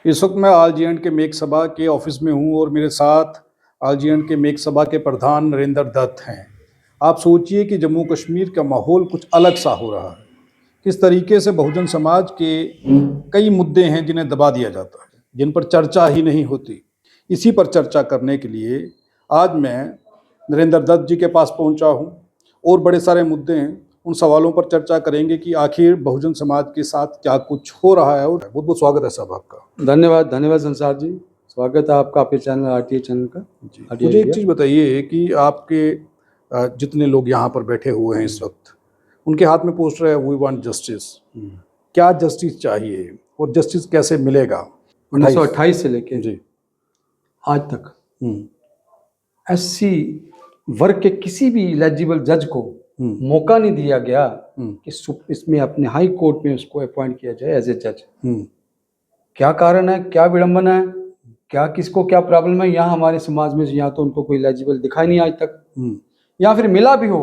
इस वक्त मैं आलजीएंड के मेक सभा के ऑफिस में हूं और मेरे साथ आलजीएंड के मेक सभा के प्रधान नरेंद्र दत्त हैं। आप सोचिए कि जम्मू कश्मीर का माहौल कुछ अलग सा हो रहा है। किस तरीके से बहुजन समाज के कई मुद्दे हैं जिन्हें दबा दिया जाता है, जिन पर चर्चा ही नहीं होती। इसी पर चर्चा करने के लिए आज मैं नरेंद्र दत्त जी के पास पहुंचा हूं और बड़े सारे मुद्दे हैं, उन सवालों पर चर्चा करेंगे कि आखिर बहुजन समाज के साथ क्या कुछ हो रहा है। और बहुत बहुत स्वागत है साहब आपका। धन्यवाद धन्यवाद संसार जी। स्वागत है आपका आपके चैनल आरटीए चैनल का। जी, मुझे एक चीज़ बताइए कि आपके जितने लोग यहाँ पर बैठे हुए हैं इस वक्त, उनके हाथ में पोस्टर है वी वांट जस्टिस। क्या जस्टिस चाहिए और जस्टिस कैसे मिलेगा? 1928 से लेके जी आज तक एससी वर्ग के किसी भी एलिजिबल जज को मौका नहीं दिया गया कि इसमें अपने हाई कोर्ट में उसको अपॉइंट किया जाए एज ए जज। क्या कारण है, क्या विडंबना है, क्या किसको क्या प्रॉब्लम है यहाँ हमारे समाज में? यहाँ तो उनको कोई एलिजिबल दिखाई नहीं आज तक, या फिर मिला भी हो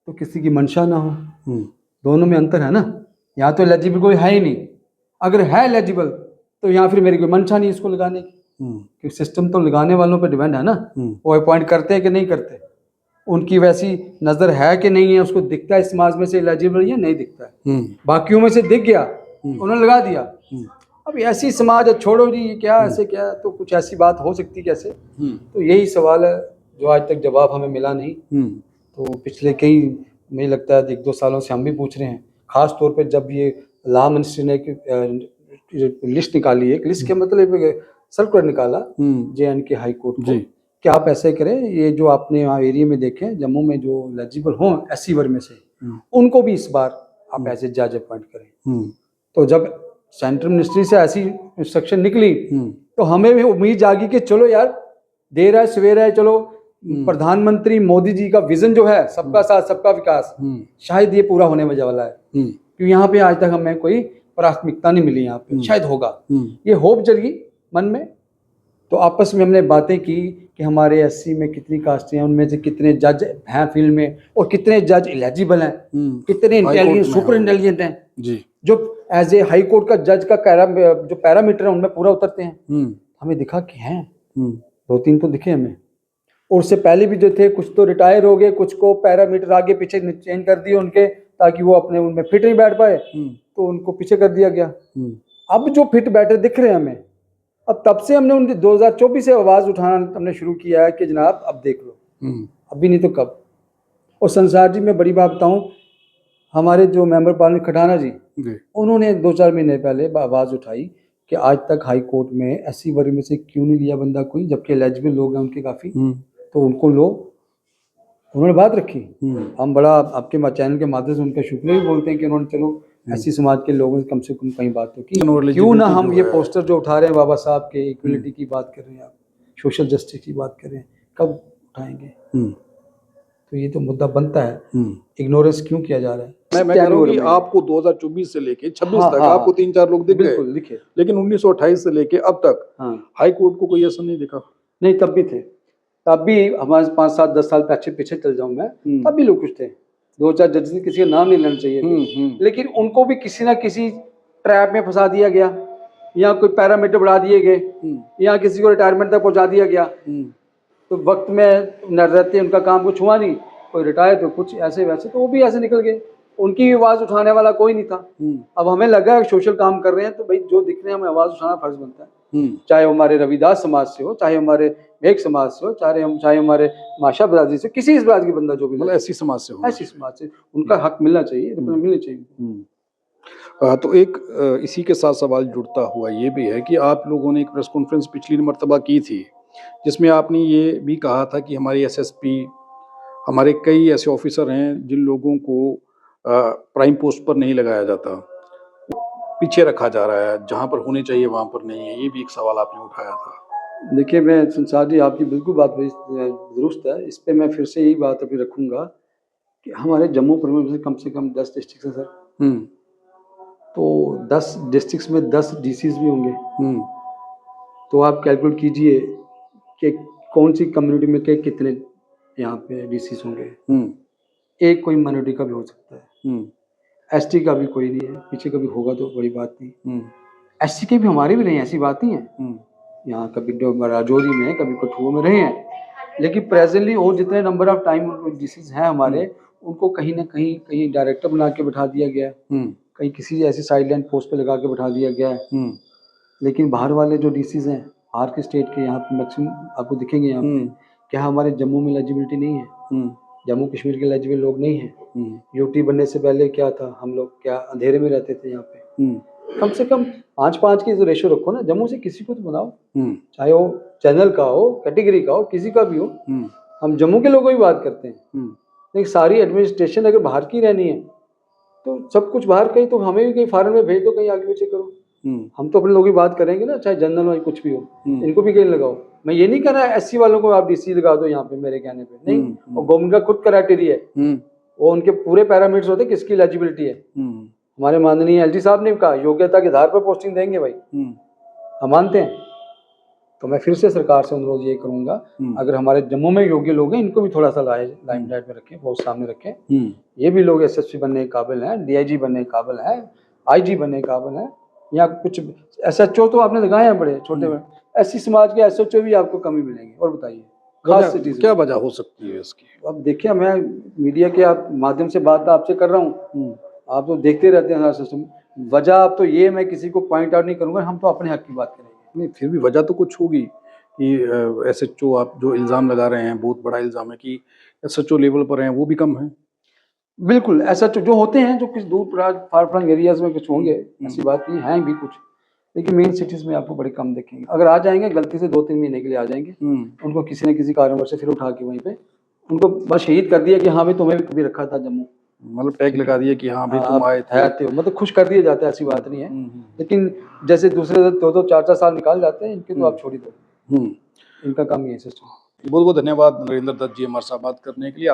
तो किसी की मंशा ना हो। दोनों में अंतर है ना। यहाँ तो एलिजिबल कोई है ही नहीं, अगर है एलिजिबल तो यहाँ फिर मेरी कोई मंशा नहीं इसको लगाने की, क्योंकि सिस्टम तो लगाने वालों पर डिपेंड है ना, वो अपॉइंट करते हैं कि नहीं करते, उनकी वैसी नज़र है कि नहीं है, उसको दिखता है समाज में से एलिजिबल या नहीं दिखता है। बाकियों में से दिख गया, उन्होंने लगा दिया। अब ऐसी समाज है, छोड़ो जी क्या ऐसे क्या, तो कुछ ऐसी बात हो सकती कैसे? तो यही सवाल है जो आज तक जवाब हमें मिला नहीं। तो पिछले कई, मुझे लगता है 1-2 सालों से हम भी पूछ रहे हैं, खास तौर पे जब ये लॉ मिनिस्ट्री ने एक लिस्ट निकाली, एक लिस्ट के मतलब सर्कुलर निकाला JNK हाई कोर्ट को कि आप ऐसे करें, ये जो आपने यहाँ एरिया में देखे जम्मू में जो एलिजिबल हों एससी वर्ग में से, उनको भी इस बार आप ऐसे जज अपॉइंट करें। तो जब सेंट्रल मिनिस्ट्री से ऐसी इंस्ट्रक्शन निकली तो हमें भी उम्मीद जागी कि चलो यार, देर है सवेर है, चलो प्रधानमंत्री मोदी जी का विजन जो है सबका साथ सबका विकास, शायद ये पूरा होने वाला है। क्योंकि यहाँ पे आज तक हमें कोई प्राथमिकता नहीं मिली, यहाँ पे शायद होगा, ये होप जगी मन में। तो आपस में हमने बातें की कि हमारे एससी में कितनी कास्टें हैं, उनमें से कितने जज हैं फील्ड में और कितने जज एलिजिबल हैं, कितने इंटेलिजेंट सुपर इंटेलिजेंट हैं जी, जो एज ए हाई कोर्ट का जज का जो पैरामीटर है उनमें पूरा उतरते हैं। हमें दिखा कि हैं 2-3 तो दिखे हमें, और उससे पहले भी जो थे कुछ तो रिटायर हो गए, कुछ को पैरामीटर आगे पीछे चेंज कर दिए उनके, ताकि वो अपने उनमें फिट नहीं बैठ पाए, तो उनको पीछे कर दिया गया। अब जो फिट बैठे दिख रहे हैं हमें, अब तब से हमने उनकी 2024 से आवाज़ उठाना हमने शुरू किया है कि जनाब अब देख लो, अभी नहीं तो कब। और संसार जी मैं बड़ी बात बताऊँ, हमारे जो मेंबर पार्लियामेंट खटाना जी, उन्होंने 2-4 महीने पहले आवाज़ उठाई कि आज तक हाई कोर्ट में एससी वर्ग में से क्यों नहीं लिया बंदा कोई, जबकि एलिजिबल लोग हैं उनके काफ़ी, तो उनको लो। उन्होंने बात रखी। हम बड़ा आपके चैनल के माध्यम से उनका शुक्रिया भी बोलते हैं कि उन्होंने चलो ऐसी समाज के लोगों से कम कहीं बात तो की। क्यों ना हम ये पोस्टर जो उठा रहे हैं बाबा साहब के, इक्वलिटी की बात कर रहे हैं आप, सोशल जस्टिस की बात कर रहे हैं, कब उठाएंगे? तो ये तो मुद्दा बनता है, इग्नोरेंस क्यों किया जा रहा है? मैं कह रहा हूँ कि आपको 2024 से लेके 26 तक आपको 3-4 लोग दिख गए, लेकिन 1928 से लेके अब तक हाई कोर्ट को कोई ऐसा नहीं दिखा। नहीं, तब भी थे, तब भी हमारे 5-7-10 साल पीछे चल जाऊं मैं, तब भी लोग कुछ थे, 2-4 जज, किसी का नाम नहीं लेना चाहिए, लेकिन उनको भी किसी ना किसी ट्रैप में फंसा दिया गया, या कोई पैरामीटर बढ़ा दिए गए, या किसी को रिटायरमेंट तक पहुंचा दिया गया। तो वक्त में न रहते उनका काम कुछ हुआ नहीं, कोई रिटायर तो कुछ ऐसे वैसे, तो वो भी ऐसे निकल गए, उनकी भी आवाज़ उठाने वाला कोई नहीं था। अब हमें लगा सोशल काम कर रहे हैं तो भाई जो दिख रहे हैं हमें आवाज़ उठाना फर्ज बनता है, चाहे हमारे रविदास समाज से हो, चाहे हमारे मेघ समाज से हो, चाहे हमारे माशा बरादरी से, किसी इस बात की बंदा जो भी, मतलब ऐसी समाज से हो, ऐसी समाज से उनका हक मिलना चाहिए, मिलना चाहिए। तो एक इसी के साथ सवाल जुड़ता हुआ ये भी है कि आप लोगों ने एक प्रेस कॉन्फ्रेंस पिछली मर्तबा की थी जिसमें आपने ये भी कहा था कि हमारी एसएसपी, हमारे कई ऐसे ऑफिसर हैं जिन लोगों को प्राइम पोस्ट पर नहीं लगाया जाता, पीछे रखा जा रहा है, जहां पर होने चाहिए वहां पर नहीं है। ये भी एक सवाल आपने उठाया था। देखिए, मैं संसार जी आपकी बिल्कुल बात दुरुस्त है, इस पर मैं फिर से यही बात अभी रखूँगा कि हमारे जम्मू कश्मीर में से कम 10 डिस्ट्रिक्ट हैं सर, तो 10 डिस्ट्रिक्ट्स में 10 DCs भी होंगे, तो आप कैलकुलेट कीजिए कि कौन सी कम्युनिटी में के कितने यहाँ पे DCs होंगे। एक कोई माइनॉरिटी का भी हो सकता है, ST का भी कोई नहीं है, पीछे कभी होगा तो बड़ी बात नहीं। एससी के भी हमारे भी रहे हैं, ऐसी बात नहीं है। यहाँ कभी राजौरी में, कभी कठुआ में रहे हैं, लेकिन प्रेजेंटली और जितने नंबर ऑफ टाइम डिसीज हैं हमारे, उनको कहीं ना कहीं डायरेक्टर बना के बैठा दिया गया है, कहीं किसी ऐसी साइडलाइन पोस्ट पे लगा के बैठा दिया गया है। लेकिन बाहर वाले जो डीसीज हैं बाहर के स्टेट के, यहाँ पे मैक्सिमम आपको दिखेंगे यहाँ पे, क्या हमारे जम्मू में एलिजिबिलिटी नहीं है, जम्मू कश्मीर के एलिजिबल लोग नहीं हैं। यूटी बनने से पहले क्या था, हम लोग क्या अंधेरे में रहते थे यहाँ पे। कम से कम 5-5 की रेशो रखो ना, जम्मू से किसी को तो बनाओ, चाहे वो चैनल का हो, कैटेगरी का हो, किसी का भी हो। हम जम्मू के लोगों की बात करते हैं, लेकिन सारी एडमिनिस्ट्रेशन अगर बाहर की रहनी है तो सब कुछ बाहर कहीं, तो हमें भी कहीं फॉरेन में भेज दो, कहीं आगे पीछे करो। हम तो अपने लोगों की बात करेंगे ना, चाहे जनरल हो कुछ भी हो, इनको भी कहीं लगाओ। मैं ये नहीं कह रहा एससी वालों को आप डीसी लगा दो यहाँ पे, मेरे कहने पे नहीं। और गवर्नमेंट का खुद क्राइटेरिया है, वो उनके पूरे पैरामीटर्स होते हैं किसकी एलिजिबिलिटी है। हमारे माननीय एलजी साहब ने कहा योग्यता के आधार पर पोस्टिंग देंगे भाई, हम मानते हैं। तो मैं फिर से सरकार से अनुरोध ये करूंगा, अगर हमारे जम्मू में योग्य लोग हैं, इनको भी थोड़ा सा लाइमलाइट में रखें, बहुत सामने रखें। ये भी लोग एसएसपी बनने के काबिल हैं, डीआईजी बनने के काबिल हैं, आईजी बनने के काबिल हैं। या कुछ एसएचओ तो आपने लगाए हैं बड़े छोटे बड़े, एससी समाज के एसएचओ भी आपको कमी मिलेंगे। और बताइए क्या वजह हो सकती है इसकी? अब देखिए, मैं मीडिया के माध्यम से बात आपसे कर रहा हूँ, आप तो देखते रहते हैं हमारा सिस्टम। वजह अब तो ये मैं किसी को पॉइंट आउट नहीं करूंगा, हम तो अपने हक की बात करेंगे। नहीं, फिर भी वजह तो कुछ होगी कि एसएचओ आप जो इल्ज़ाम लगा रहे हैं, बहुत बड़ा इल्ज़ाम है कि एसएचओ लेवल पर हैं, वो भी कम है। बिल्कुल, ऐसा जो होते हैं, जो कुछ दूर फार फ्लंग एरियाज में कुछ होंगे, ऐसी बात नहीं हैं भी कुछ, लेकिन मेन सिटीज में आपको बड़े कम देखेंगे। अगर आ जाएंगे गलती से 2-3 महीने के लिए आ जाएंगे, उनको किसी न किसी कारणवश से फिर उठा के वहीं पे उनको बस शहीद कर दिया कि हाँ भाई तुम्हें भी कभी रखा था जम्मू, मतलब टैग लगा दिया कि हाँ भाई तुम आए थे, मतलब खुश कर दिए जाते हैं, ऐसी बात नहीं है। लेकिन जैसे दूसरे 2-2, 4-4 साल निकाल जाते हैं, इनके तो आप छोड़ ही दो, इनका काम ही है सिस्टम। बहुत बहुत धन्यवाद नरेंद्र दत्त जी हमारे साथ बात करने के लिए।